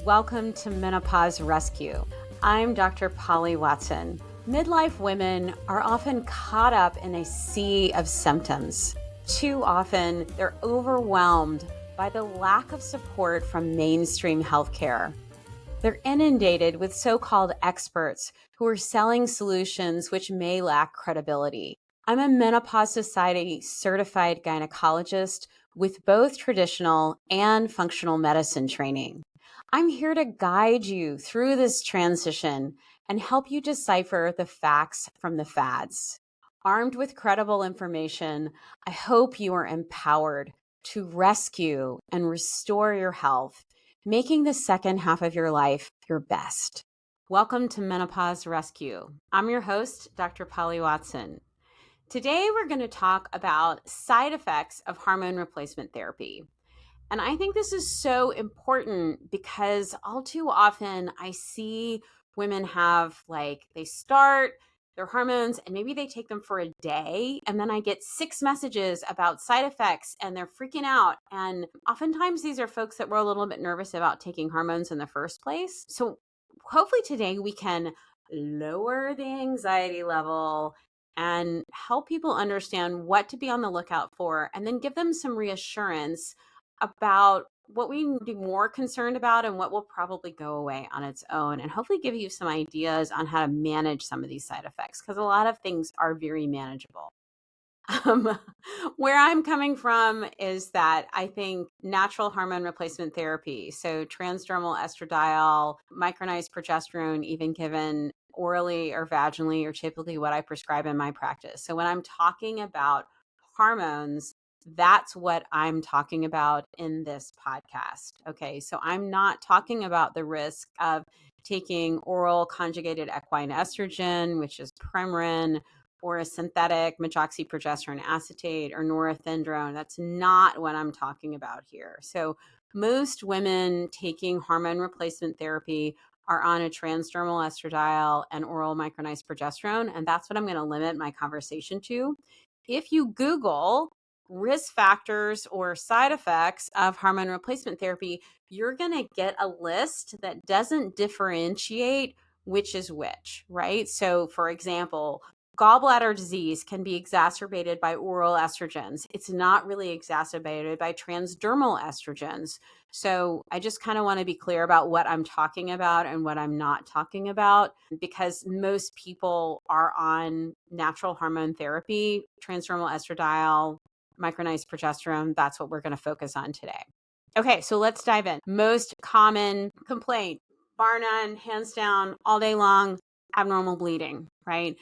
Welcome to Menopause Rescue. I'm Dr. Polly Watson. Midlife women are often caught up in a sea of symptoms. Too often, they're overwhelmed by the lack of support from mainstream healthcare. They're inundated with so-called experts who are selling solutions which may lack credibility. I'm a Menopause Society certified gynecologist with both traditional and functional medicine training. I'm here to guide you through this transition and help you decipher the facts from the fads. Armed with credible information, I hope you are empowered to rescue and restore your health, making the second half of your life your best. Welcome to Menopause Rescue. I'm your host, Dr. Polly Watson. Today, we're going to talk about side effects of hormone replacement therapy. And I think this is so important because all too often I see women have they start their hormones and maybe they take them for a day and then I get 6 messages about side effects and they're freaking out. And oftentimes these are folks that were a little bit nervous about taking hormones in the first place. So hopefully today we can lower the anxiety level and help people understand what to be on the lookout for and then give them some reassurance about what we need to be more concerned about and what will probably go away on its own, and hopefully give you some ideas on how to manage some of these side effects, because a lot of things are very manageable. Where I'm coming from is that I think natural hormone replacement therapy, so transdermal estradiol, micronized progesterone, even given orally or vaginally, are typically what I prescribe in my practice. So when I'm talking about hormones, that's what I'm talking about in this podcast. Okay, so I'm not talking about the risk of taking oral conjugated equine estrogen, which is Premarin, or a synthetic methoxyprogesterone acetate or norethindrone. That's not what I'm talking about here. So most women taking hormone replacement therapy are on a transdermal estradiol and oral micronized progesterone, and that's what I'm going to limit my conversation to. If you Google risk factors or side effects of hormone replacement therapy, you're going to get a list that doesn't differentiate which is which, right? So for example, gallbladder disease can be exacerbated by oral estrogens. It's not really exacerbated by transdermal estrogens. So I just kind of want to be clear about what I'm talking about and what I'm not talking about, because most people are on natural hormone therapy, transdermal estradiol, micronized progesterone. That's what we're going to focus on today. Okay, so let's dive in. Most common complaint, bar none, hands down, all day long, abnormal bleeding, right?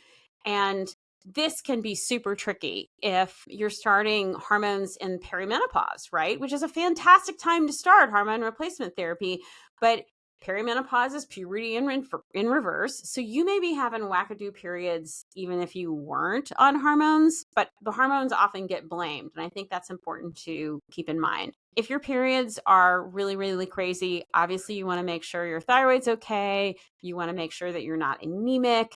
And this can be super tricky if you're starting hormones in perimenopause, right? Which is a fantastic time to start hormone replacement therapy. But perimenopause is puberty in reverse. So you may be having wackadoo periods even if you weren't on hormones, but the hormones often get blamed. And I think that's important to keep in mind. If your periods are really, really crazy, obviously you want to make sure your thyroid's okay. You want to make sure that you're not anemic.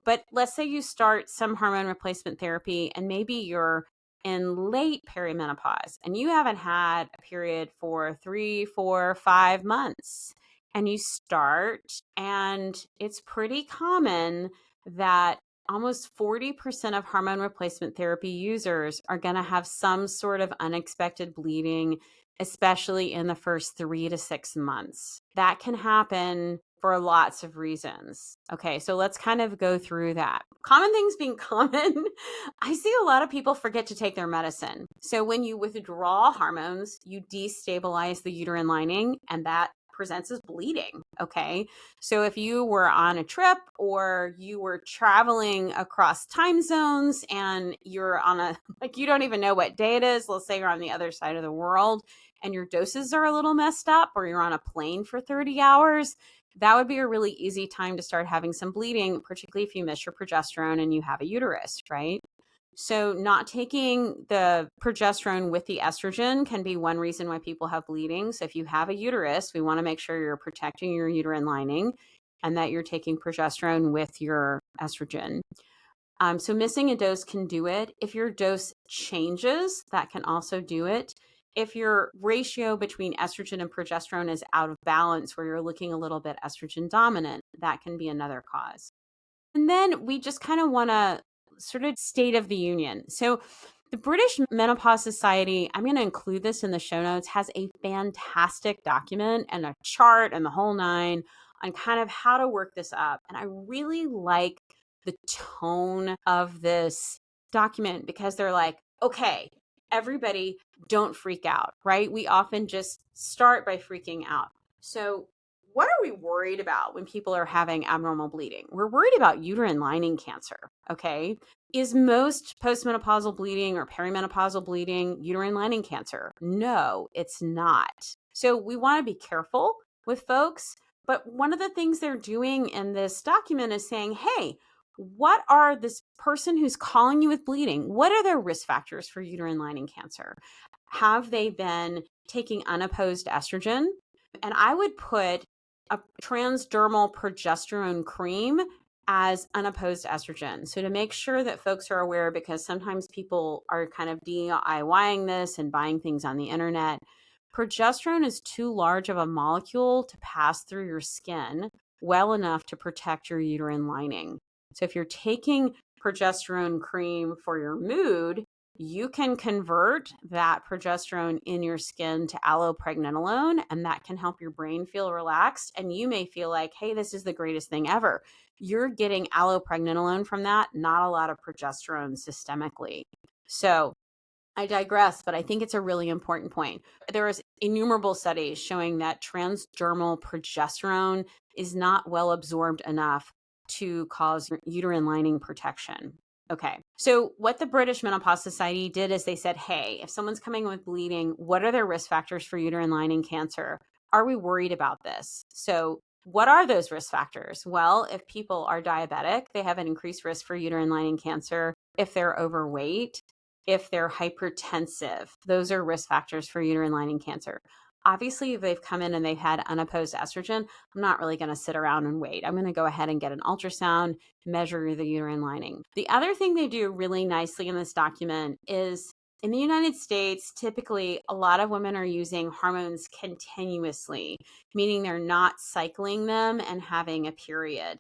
But let's say you start some hormone replacement therapy and maybe you're in late perimenopause and you haven't had a period for 3, 4, 5 months. And you start, and it's pretty common that almost 40% of hormone replacement therapy users are going to have some sort of unexpected bleeding, especially in the first 3 to 6 months. That can happen for lots of reasons. Okay, so let's kind of go through that. Common things being common, I see a lot of people forget to take their medicine. So when you withdraw hormones, you destabilize the uterine lining, and that presents as bleeding. Okay, so if you were on a trip or you were traveling across time zones and you're on you don't even know what day it is, let's say you're on the other side of the world and your doses are a little messed up, or you're on a plane for 30 hours, that would be a really easy time to start having some bleeding, particularly if you miss your progesterone and you have a uterus, right? So not taking the progesterone with the estrogen can be one reason why people have bleeding. So if you have a uterus, we want to make sure you're protecting your uterine lining and that you're taking progesterone with your estrogen. So missing a dose can do it. If your dose changes, that can also do it. If your ratio between estrogen and progesterone is out of balance, where you're looking a little bit estrogen dominant, that can be another cause. And then we just kind of want to sort of state of the union. So the British Menopause Society, I'm going to include this in the show notes, has a fantastic document and a chart and the whole nine on kind of how to work this up. And I really like the tone of this document because they're like, okay, everybody don't freak out, right? We often just start by freaking out. So what are we worried about when people are having abnormal bleeding? We're worried about uterine lining cancer, okay? Is most postmenopausal bleeding or perimenopausal bleeding uterine lining cancer? No, it's not. So we want to be careful with folks. But one of the things they're doing in this document is saying, hey, what are this person who's calling you with bleeding? What are their risk factors for uterine lining cancer? Have they been taking unopposed estrogen? And I would put a transdermal progesterone cream as unopposed estrogen. So to make sure that folks are aware, because sometimes people are kind of DIYing this and buying things on the internet, progesterone is too large of a molecule to pass through your skin well enough to protect your uterine lining. So if you're taking progesterone cream for your mood, you can convert that progesterone in your skin to allopregnanolone, and that can help your brain feel relaxed. And you may feel like, hey, this is the greatest thing ever. You're getting allopregnanolone from that, not a lot of progesterone systemically. So I digress, but I think it's a really important point. There is innumerable studies showing that transdermal progesterone is not well absorbed enough to cause uterine lining protection. Okay, so what the British Menopause Society did is they said, hey, if someone's coming with bleeding, what are their risk factors for uterine lining cancer? Are we worried about this? So what are those risk factors? Well, if people are diabetic, they have an increased risk for uterine lining cancer. If they're overweight, if they're hypertensive, those are risk factors for uterine lining cancer. Obviously, if they've come in and they've had unopposed estrogen, I'm not really going to sit around and wait. I'm going to go ahead and get an ultrasound, measure the uterine lining. The other thing they do really nicely in this document is in the United States, typically a lot of women are using hormones continuously, meaning they're not cycling them and having a period.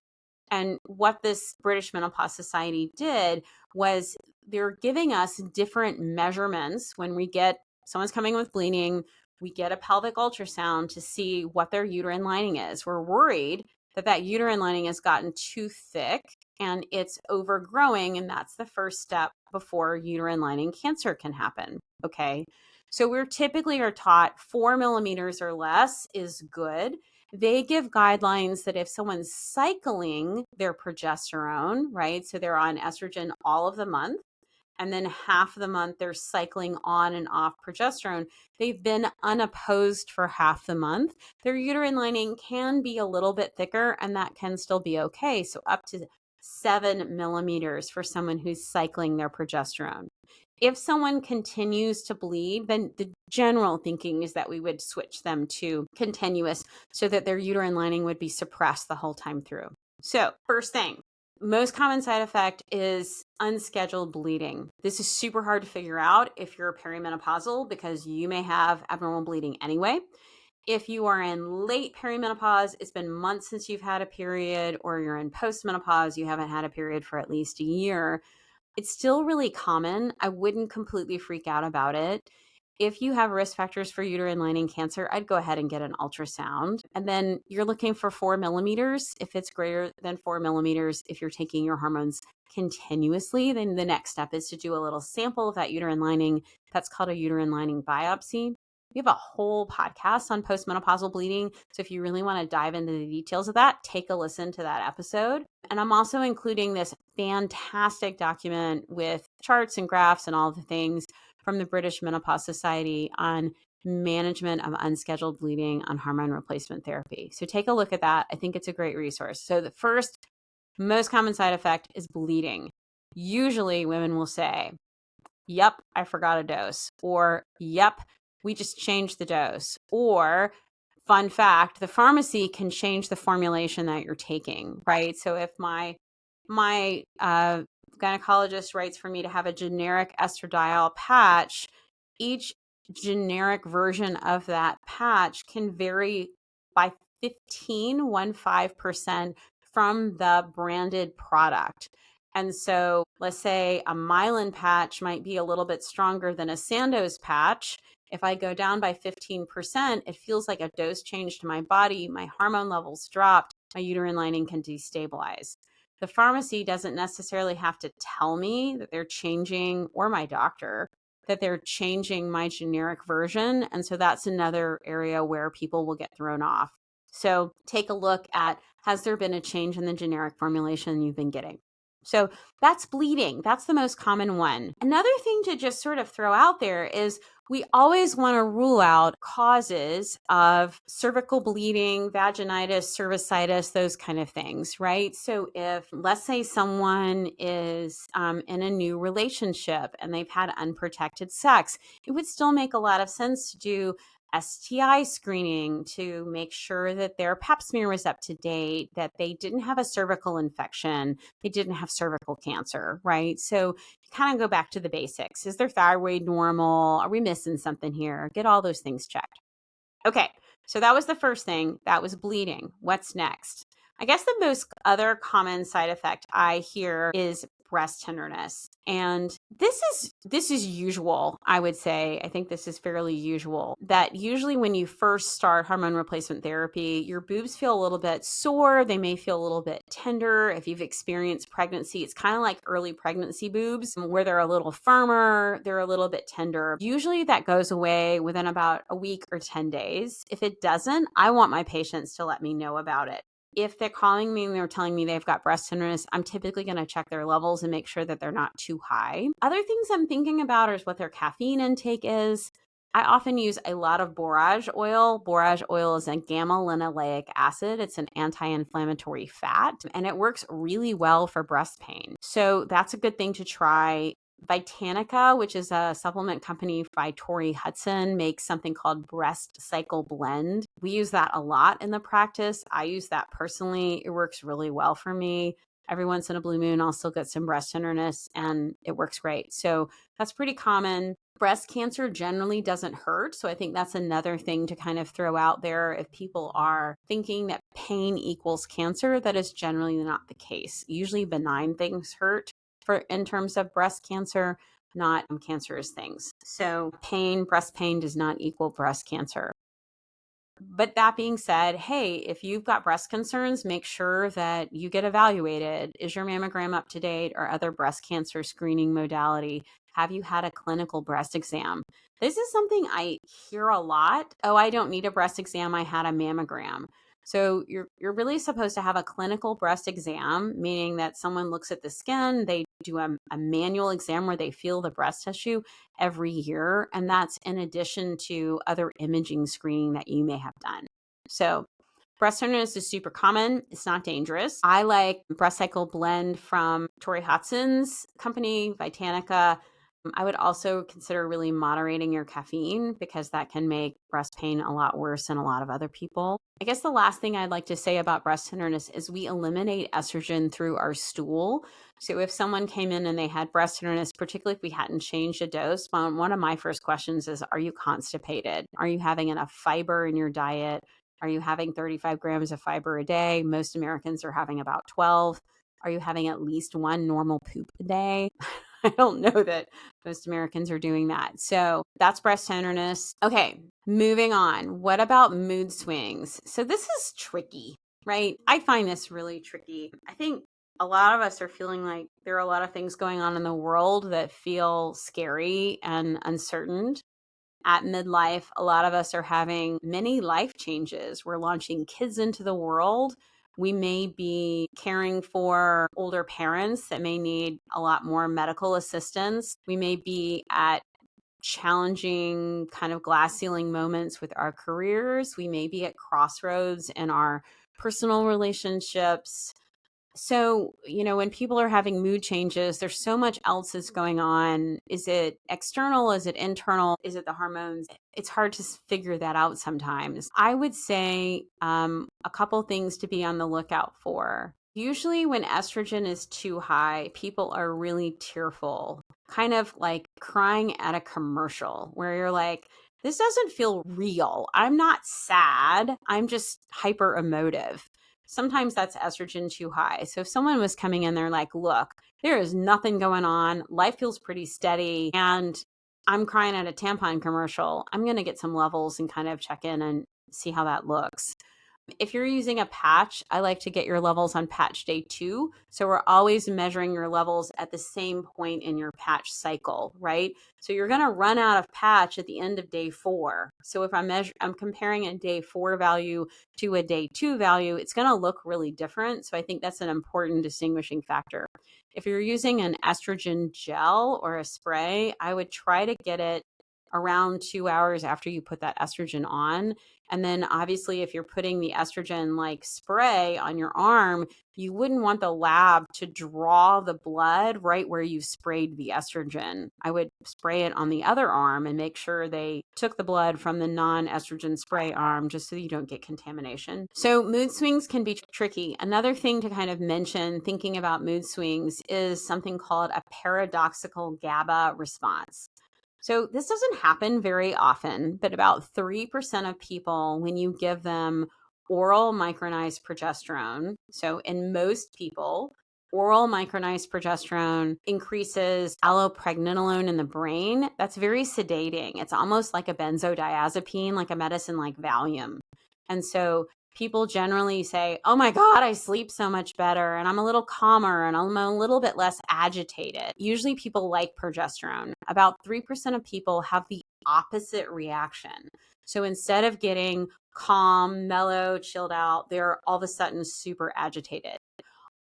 And what this British Menopause Society did was they're giving us different measurements when we get someone's coming with bleeding. We get a pelvic ultrasound to see what their uterine lining is. We're worried that that uterine lining has gotten too thick and it's overgrowing, and that's the first step before uterine lining cancer can happen. Okay, so we're typically are taught 4 millimeters or less is good. They give guidelines that if someone's cycling their progesterone, right, so they're on estrogen all of the month, and then half the month they're cycling on and off progesterone, they've been unopposed for half the month, their uterine lining can be a little bit thicker, and that can still be okay. So up to 7 millimeters for someone who's cycling their progesterone. If someone continues to bleed, then the general thinking is that we would switch them to continuous so that their uterine lining would be suppressed the whole time through. So first thing, most common side effect is unscheduled bleeding. This is super hard to figure out if you're perimenopausal because you may have abnormal bleeding anyway. If you are in late perimenopause, it's been months since you've had a period, or you're in postmenopause, you haven't had a period for at least a year, it's still really common. I wouldn't completely freak out about it. If you have risk factors for uterine lining cancer, I'd go ahead and get an ultrasound. And then you're looking for 4 millimeters. If it's greater than 4 millimeters, if you're taking your hormones continuously, then the next step is to do a little sample of that uterine lining. That's called a uterine lining biopsy. We have a whole podcast on postmenopausal bleeding. So if you really want to dive into the details of that, take a listen to that episode. And I'm also including this fantastic document with charts and graphs and all the things from the British Menopause Society on management of unscheduled bleeding on hormone replacement therapy. So take a look at that. I think it's a great resource. So the first most common side effect is bleeding. Usually women will say, yep, I forgot a dose, or yep, we just changed the dose, or fun fact, the pharmacy can change the formulation that you're taking, right? So if my gynecologist writes for me to have a generic estradiol patch, each generic version of that patch can vary by 15% from the branded product. And so let's say a myelin patch might be a little bit stronger than a Sandoz patch. If I go down by 15%, it feels like a dose change to my body. My hormone levels dropped. My uterine lining can destabilize. The pharmacy doesn't necessarily have to tell me that they're changing, or my doctor, that they're changing my generic version. And so that's another area where people will get thrown off. So take a look at, has there been a change in the generic formulation you've been getting? So that's bleeding. That's the most common one. Another thing to just sort of throw out there is we always want to rule out causes of cervical bleeding, vaginitis, cervicitis, those kind of things, right? So if, let's say, someone is in a new relationship and they've had unprotected sex, it would still make a lot of sense to do STI screening to make sure that their pap smear was up to date, that they didn't have a cervical infection, they didn't have cervical cancer, right? So kind of go back to the basics. Is their thyroid normal? Are we missing something here? Get all those things checked. Okay, so that was the first thing. That was bleeding. What's next? I guess the most other common side effect I hear is breast tenderness. And this is usual, I would say. I think this is fairly usual, that usually when you first start hormone replacement therapy, your boobs feel a little bit sore. They may feel a little bit tender. If you've experienced pregnancy, it's kind of like early pregnancy boobs where they're a little firmer, they're a little bit tender. Usually that goes away within about a week or 10 days. If it doesn't, I want my patients to let me know about it. If they're calling me and they're telling me they've got breast tenderness, I'm typically going to check their levels and make sure that they're not too high. Other things I'm thinking about is what their caffeine intake is. I often use a lot of borage oil. Borage oil is a gamma linoleic acid. It's an anti-inflammatory fat, and it works really well for breast pain. So that's a good thing to try. Vitanica, which is a supplement company by Tori Hudson, makes something called Breast Cycle Blend. We use that a lot in the practice. I use that personally. It works really well for me. Every once in a blue moon, I'll still get some breast tenderness and it works great. So that's pretty common. Breast cancer generally doesn't hurt. So I think that's another thing to kind of throw out there. If people are thinking that pain equals cancer, that is generally not the case. Usually benign things hurt in terms of breast cancer, not cancerous things. So breast pain does not equal breast cancer. But that being said, hey, if you've got breast concerns, make sure that you get evaluated. Is your mammogram up to date or other breast cancer screening modality? Have you had a clinical breast exam? This is something I hear a lot. Oh, I don't need a breast exam. I had a mammogram. So you're really supposed to have a clinical breast exam, meaning that someone looks at the skin, they do a manual exam where they feel the breast tissue every year. And that's in addition to other imaging screening that you may have done. So breast tenderness is super common. It's not dangerous. I like Breast Cycle Blend from Tori Hudson's company, Vitanica. I would also consider really moderating your caffeine because that can make breast pain a lot worse than a lot of other people. I guess the last thing I'd like to say about breast tenderness is we eliminate estrogen through our stool. So if someone came in and they had breast tenderness, particularly if we hadn't changed a dose, one of my first questions is, are you constipated? Are you having enough fiber in your diet? Are you having 35 grams of fiber a day? Most Americans are having about 12. Are you having at least one normal poop a day? I don't know that most Americans are doing that. So that's breast tenderness. Okay, moving on. What about mood swings? So this is tricky, right? I find this really tricky. I think a lot of us are feeling like there are a lot of things going on in the world that feel scary and uncertain. At midlife, a lot of us are having many life changes. We're launching kids into the world. We may be caring for older parents that may need a lot more medical assistance. We may be at challenging kind of glass ceiling moments with our careers. We may be at crossroads in our personal relationships. So, when people are having mood changes, there's so much else that's going on. Is it external? Is it internal? Is it the hormones? It's hard to figure that out sometimes. I would say a couple things to be on the lookout for. Usually when estrogen is too high, people are really tearful, kind of like crying at a commercial where you're like, this doesn't feel real. I'm not sad. I'm just hyper emotive. Sometimes that's estrogen too high. So if someone was coming in there like, look, there is nothing going on. Life feels pretty steady. And I'm crying at a tampon commercial. I'm going to get some levels and kind of check in and see how that looks. If you're using a patch, I like to get your levels on patch day 2. So we're always measuring your levels at the same point in your patch cycle, right? So you're going to run out of patch at the end of day 4. So if I'm comparing a day 4 value to a day 2 value, it's going to look really different. So I think that's an important distinguishing factor. If you're using an estrogen gel or a spray, I would try to get it around 2 hours after you put that estrogen on. And then obviously if you're putting the estrogen like spray on your arm, you wouldn't want the lab to draw the blood right where you sprayed the estrogen. I would spray it on the other arm and make sure they took the blood from the non-estrogen spray arm just so you don't get contamination. So mood swings can be tricky. Another thing to kind of mention thinking about mood swings is something called a paradoxical GABA response. So this doesn't happen very often, but about 3% of people, when you give them oral micronized progesterone, so in most people, oral micronized progesterone increases allopregnanolone in the brain. That's very sedating. It's almost like a benzodiazepine, like a medicine like Valium. And so people generally say, oh my God, I sleep so much better and I'm a little calmer and I'm a little bit less agitated. Usually people like progesterone. About 3% of people have the opposite reaction. So instead of getting calm, mellow, chilled out, they're all of a sudden super agitated.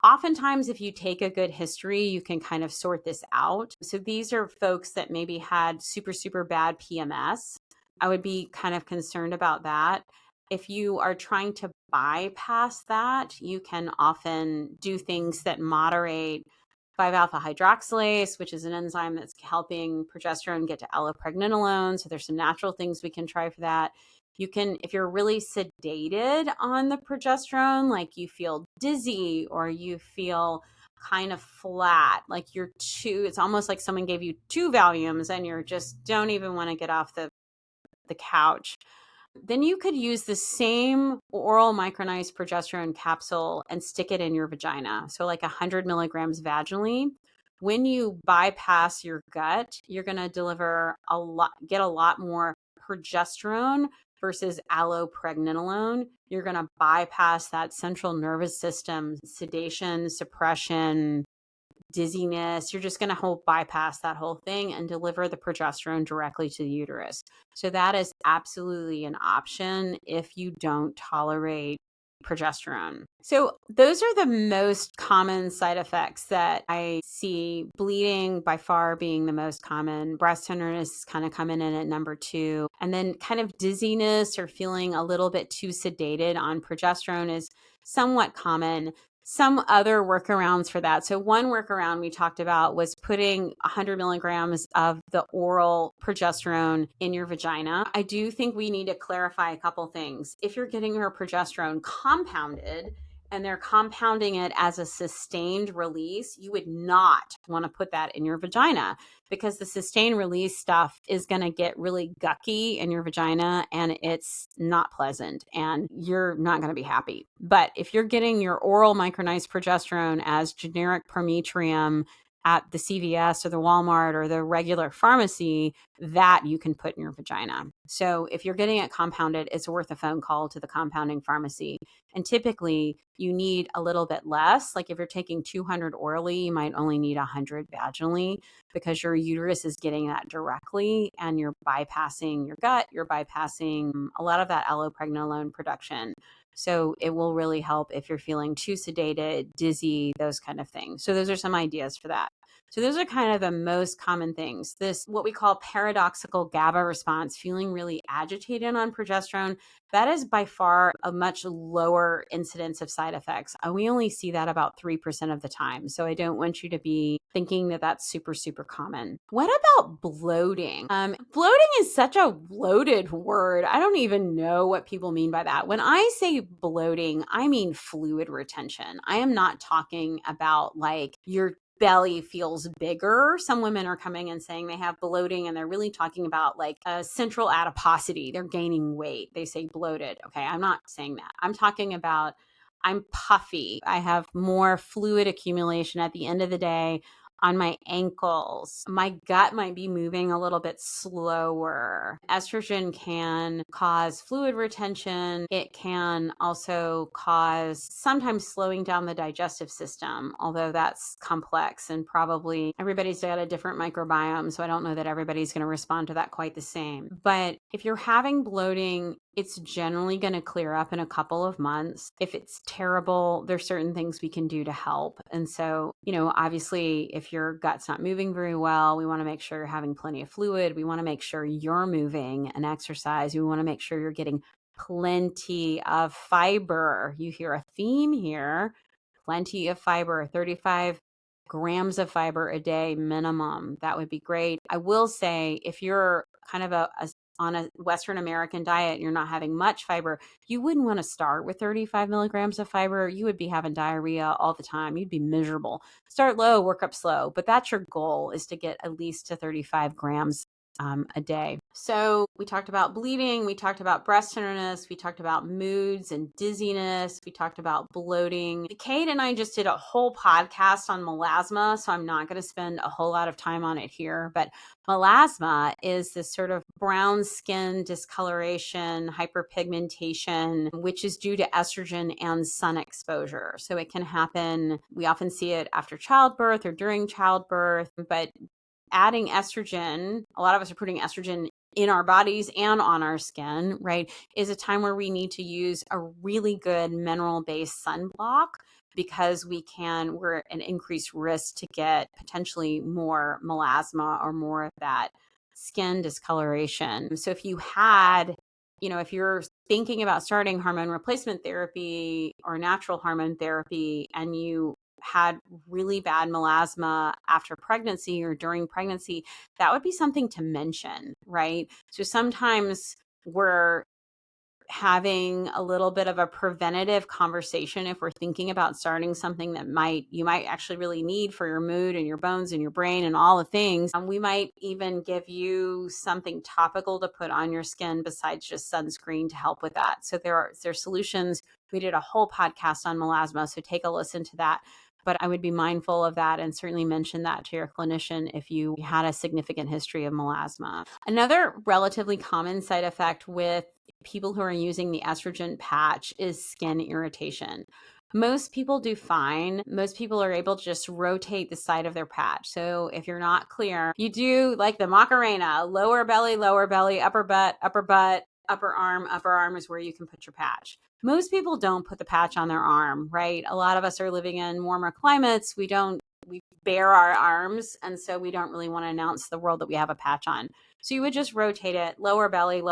Oftentimes, if you take a good history, you can kind of sort this out. So these are folks that maybe had super, super bad PMS. I would be kind of concerned about that. If you are trying to bypass that, you can often do things that moderate 5-alpha hydroxylase, which is an enzyme that's helping progesterone get to allopregnanolone. So there's some natural things we can try for that. You can, if you're really sedated on the progesterone, like you feel dizzy or you feel kind of flat, like it's almost like someone gave you 2 Valiums and you're just don't even want to get off the couch. Then you could use the same oral micronized progesterone capsule and stick it in your vagina. So like 100 milligrams vaginally. When you bypass your gut, you're going to get a lot more progesterone versus allopregnanolone. You're going to bypass that central nervous system sedation, suppression, dizziness. You're just going to bypass that whole thing and deliver the progesterone directly to the uterus. So that is absolutely an option if you don't tolerate progesterone. So those are the most common side effects that I see. Bleeding by far being the most common. Breast tenderness is kind of coming in at number 2. And then kind of dizziness or feeling a little bit too sedated on progesterone is somewhat common. Some other workarounds for that. So one workaround we talked about was putting 100 milligrams of the oral progesterone in your vagina. I do think we need to clarify a couple things. If you're getting your progesterone compounded and they're compounding it as a sustained release, you would not want to put that in your vagina because the sustained release stuff is going to get really gucky in your vagina and it's not pleasant and you're not going to be happy. But if you're getting your oral micronized progesterone as generic Prometrium at the CVS or the Walmart or the regular pharmacy, that you can put in your vagina. So if you're getting it compounded, it's worth a phone call to the compounding pharmacy. And typically you need a little bit less. Like if you're taking 200 orally, you might only need 100 vaginally because your uterus is getting that directly and you're bypassing your gut, you're bypassing a lot of that allopregnanolone production. So it will really help if you're feeling too sedated, dizzy, those kind of things. So those are some ideas for that. So those are kind of the most common things. This, what we call paradoxical GABA response, feeling really agitated on progesterone, that is by far a much lower incidence of side effects. We only see that about 3% of the time. So I don't want you to be thinking that that's super, super common. What about bloating? Bloating is such a loaded word. I don't even know what people mean by that. When I say bloating, I mean fluid retention. I am not talking about like your belly feels bigger. Some women are coming and saying they have bloating, and they're really talking about like a central adiposity. They're gaining weight. They say bloated. Okay, I'm not saying that. I'm talking about I'm puffy. I have more fluid accumulation at the end of the day on my ankles. My gut might be moving a little bit slower. Estrogen can cause fluid retention. It can also cause sometimes slowing down the digestive system, although that's complex and probably everybody's got a different microbiome. So I don't know that everybody's going to respond to that quite the same. But if you're having bloating, it's generally going to clear up in a couple of months. If it's terrible, there's certain things we can do to help. And so, obviously, if your gut's not moving very well, we want to make sure you're having plenty of fluid. We want to make sure you're moving and exercise. We want to make sure you're getting plenty of fiber. You hear a theme here. Plenty of fiber, 35 grams of fiber a day minimum. That would be great. I will say, if you're kind of on a Western American diet, you're not having much fiber, you wouldn't want to start with 35 milligrams of fiber. You would be having diarrhea all the time. You'd be miserable. Start low, work up slow. But that's your goal, is to get at least to 35 grams a day. So we talked about bleeding, we talked about breast tenderness, we talked about moods and dizziness, we talked about bloating. Kate and I just did a whole podcast on melasma, so I'm not going to spend a whole lot of time on it here, but melasma is this sort of brown skin discoloration, hyperpigmentation, which is due to estrogen and sun exposure. So it can happen, we often see it after childbirth or during childbirth, but adding estrogen, a lot of us are putting estrogen in our bodies and on our skin, right, is a time where we need to use a really good mineral-based sunblock, because we're at an increased risk to get potentially more melasma or more of that skin discoloration. So if if you're thinking about starting hormone replacement therapy or natural hormone therapy, and you had really bad melasma after pregnancy or during pregnancy, that would be something to mention, right? So sometimes we're having a little bit of a preventative conversation if we're thinking about starting something that you might actually really need for your mood and your bones and your brain and all the things. We might even give you something topical to put on your skin besides just sunscreen to help with that. So there are solutions. We did a whole podcast on melasma, so take a listen to that. But I would be mindful of that and certainly mention that to your clinician if you had a significant history of melasma. Another relatively common side effect with people who are using the estrogen patch is skin irritation. Most people do fine. Most people are able to just rotate the side of their patch. So if you're not clear, you do like the Macarena, lower belly, upper butt, upper arm is where you can put your patch. Most people don't put the patch on their arm, right? A lot of us are living in warmer climates. We bare our arms, and so we don't really want to announce to the world that we have a patch on. So you would just rotate it, lower belly,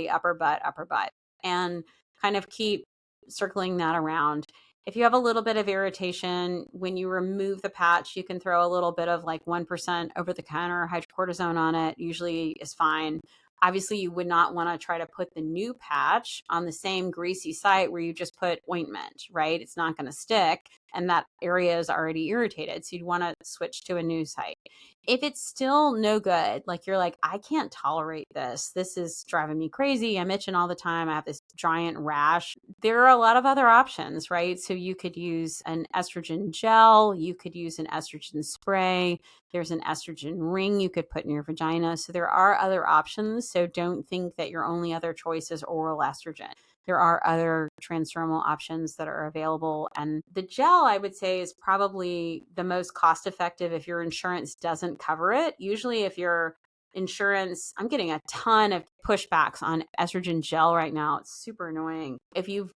upper butt, and kind of keep circling that around. If you have a little bit of irritation, when you remove the patch, you can throw a little bit of like 1% over the counter hydrocortisone on it, usually is fine. Obviously, you would not want to try to put the new patch on the same greasy site where you just put ointment, right? It's not going to stick, and that area is already irritated. So you'd want to switch to a new site. If it's still no good, like you're like, I can't tolerate this. This is driving me crazy. I'm itching all the time. I have this giant rash. There are a lot of other options, right? So you could use an estrogen gel. You could use an estrogen spray. There's an estrogen ring you could put in your vagina. So there are other options. So don't think that your only other choice is oral estrogen. There are other transdermal options that are available. And the gel, I would say, is probably the most cost effective if your insurance doesn't cover it. Usually if your insurance, I'm getting a ton of pushbacks on estrogen gel right now. It's super annoying. If you've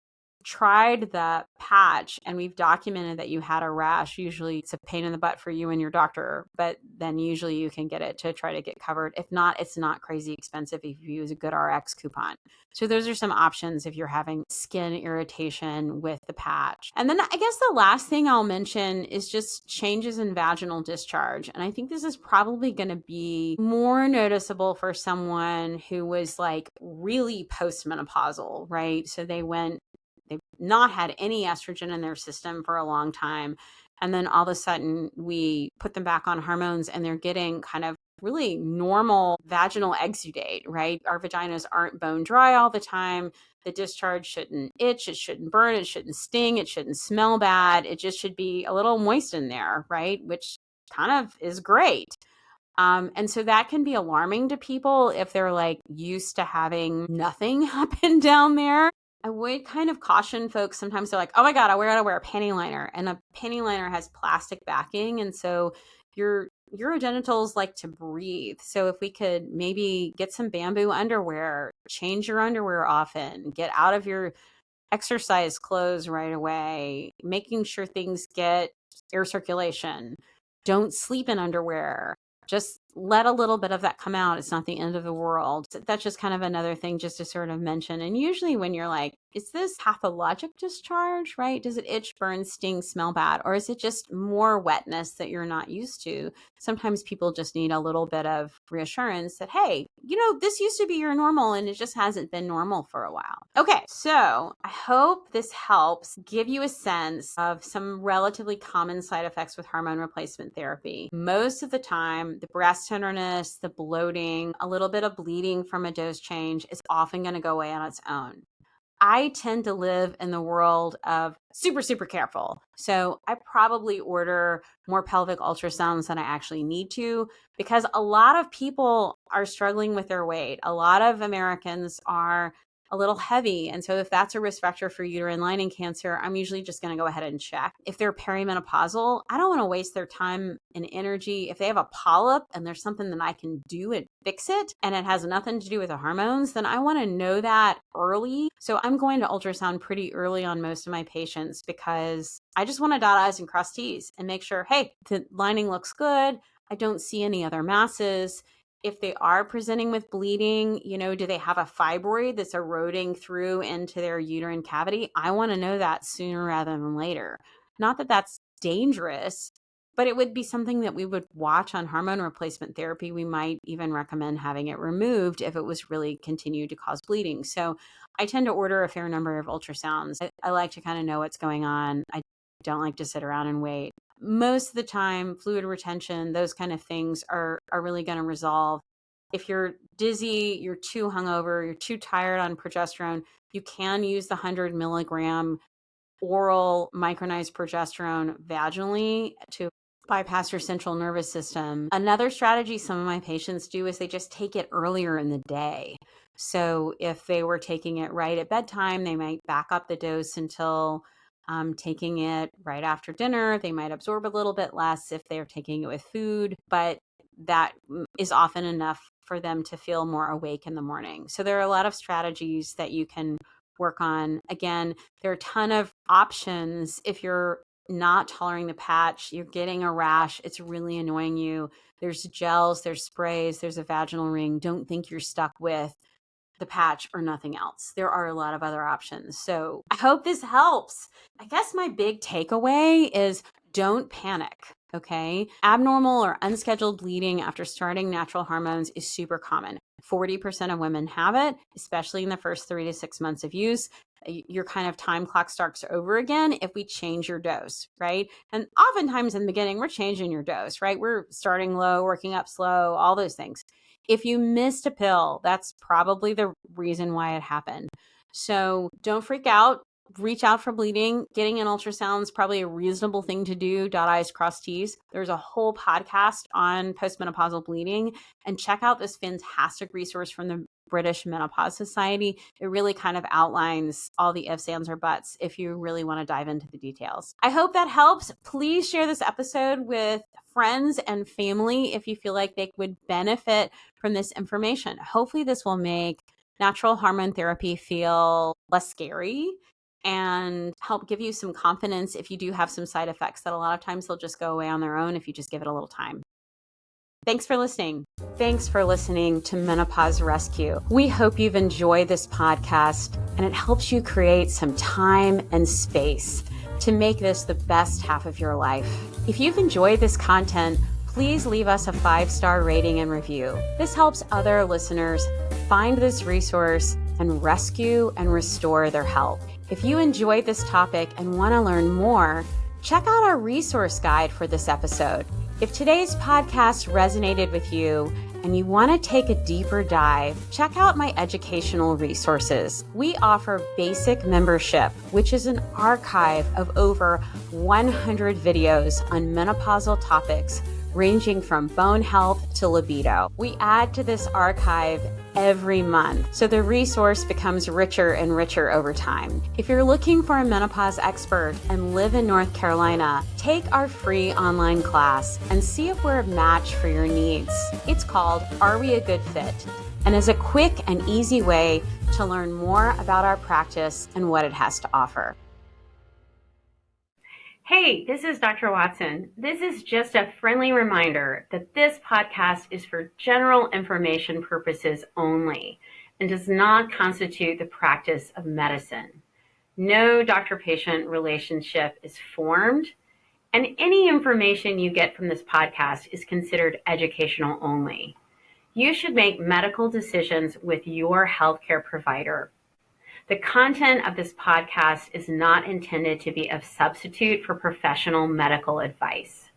tried the patch and we've documented that you had a rash, usually it's a pain in the butt for you and your doctor, but then usually you can get it to try to get covered. If not, it's not crazy expensive if you use a good RX coupon. So those are some options if you're having skin irritation with the patch. And then I guess the last thing I'll mention is just changes in vaginal discharge. And I think this is probably going to be more noticeable for someone who was like really postmenopausal, right? So they've not had any estrogen in their system for a long time. And then all of a sudden we put them back on hormones and they're getting kind of really normal vaginal exudate, right? Our vaginas aren't bone dry all the time. The discharge shouldn't itch, it shouldn't burn, it shouldn't sting, it shouldn't smell bad. It just should be a little moist in there, right? Which kind of is great. And so that can be alarming to people if they're like used to having nothing happen down there. I would kind of caution folks. Sometimes they're like, oh my God, I gotta wear a panty liner. And a panty liner has plastic backing. And so your genitals like to breathe. So if we could maybe get some bamboo underwear, change your underwear often, get out of your exercise clothes right away, making sure things get air circulation. Don't sleep in underwear. Just let a little bit of that come out. It's not the end of the world. That's just kind of another thing just to sort of mention. And usually when you're like, is this pathologic discharge, right? Does it itch, burn, sting, smell bad? Or is it just more wetness that you're not used to? Sometimes people just need a little bit of reassurance that, hey, this used to be your normal and it just hasn't been normal for a while. Okay, so I hope this helps give you a sense of some relatively common side effects with hormone replacement therapy. Most of the time, the breast tenderness, the bloating, a little bit of bleeding from a dose change is often going to go away on its own. I tend to live in the world of super, super careful. So I probably order more pelvic ultrasounds than I actually need to because a lot of people are struggling with their weight. A lot of Americans are a little heavy. And so if that's a risk factor for uterine lining cancer, I'm usually just going to go ahead and check. If they're perimenopausal, I don't want to waste their time and energy. If they have a polyp and there's something that I can do and fix it, and it has nothing to do with the hormones, then I want to know that early. So I'm going to ultrasound pretty early on most of my patients because I just want to dot I's and cross T's and make sure, hey, the lining looks good. I don't see any other masses. If they are presenting with bleeding, do they have a fibroid that's eroding through into their uterine cavity? I want to know that sooner rather than later. Not that that's dangerous, but it would be something that we would watch on hormone replacement therapy. We might even recommend having it removed if it was really continued to cause bleeding. So I tend to order a fair number of ultrasounds. I like to kind of know what's going on. I don't like to sit around and wait. Most of the time, fluid retention, those kind of things are really going to resolve. If you're dizzy, you're too hungover, you're too tired on progesterone, you can use the 100 milligram oral micronized progesterone vaginally to bypass your central nervous system. Another strategy some of my patients do is they just take it earlier in the day. So if they were taking it right at bedtime, they might back up the dose until taking it right after dinner. They might absorb a little bit less if they're taking it with food, but that is often enough for them to feel more awake in the morning. So there are a lot of strategies that you can work on. Again, there are a ton of options. If you're not tolerating the patch, you're getting a rash, it's really annoying you. There's gels, there's sprays, there's a vaginal ring. Don't think you're stuck with the patch or nothing else. There are a lot of other options. So I hope this helps. I guess my big takeaway is don't panic. Okay. Abnormal or unscheduled bleeding after starting natural hormones is super common. 40% of women have it, especially in the first 3 to 6 months of use. Your kind of time clock starts over again if we change your dose, right? And oftentimes in the beginning, we're changing your dose, right? We're starting low, working up slow, all those things. If you missed a pill, that's probably the reason why it happened. So don't freak out. Reach out for bleeding. Getting an ultrasound is probably a reasonable thing to do. Dot I's, cross T's. There's a whole podcast on postmenopausal bleeding, and check out this fantastic resource from the British Menopause Society. It really kind of outlines all the ifs, ands, or buts if you really want to dive into the details. I hope that helps. Please share this episode with friends and family if you feel like they would benefit from this information. Hopefully this will make natural hormone therapy feel less scary and help give you some confidence if you do have some side effects that a lot of times they'll just go away on their own if you just give it a little time. Thanks for listening. Thanks for listening to Menopause Rescue. We hope you've enjoyed this podcast and it helps you create some time and space to make this the best half of your life. If you've enjoyed this content, please leave us a 5-star rating and review. This helps other listeners find this resource and rescue and restore their health. If you enjoyed this topic and want to learn more, check out our resource guide for this episode. If today's podcast resonated with you and you want to take a deeper dive, check out my educational resources. We offer basic membership, which is an archive of over 100 videos on menopausal topics ranging from bone health to libido. We add to this archive every month, so the resource becomes richer and richer over time. If you're looking for a menopause expert and live in North Carolina, take our free online class and see if we're a match for your needs. It's called Are We a Good Fit? And is a quick and easy way to learn more about our practice and what it has to offer. Hey, this is Dr. Watson. This is just a friendly reminder that this podcast is for general information purposes only and does not constitute the practice of medicine. No doctor-patient relationship is formed, and any information you get from this podcast is considered educational only. You should make medical decisions with your healthcare provider. The content of this podcast is not intended to be a substitute for professional medical advice.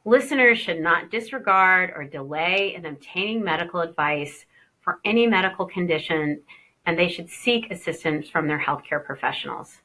Listeners should not disregard or delay in obtaining medical advice for any medical condition, and they should seek assistance from their healthcare professionals.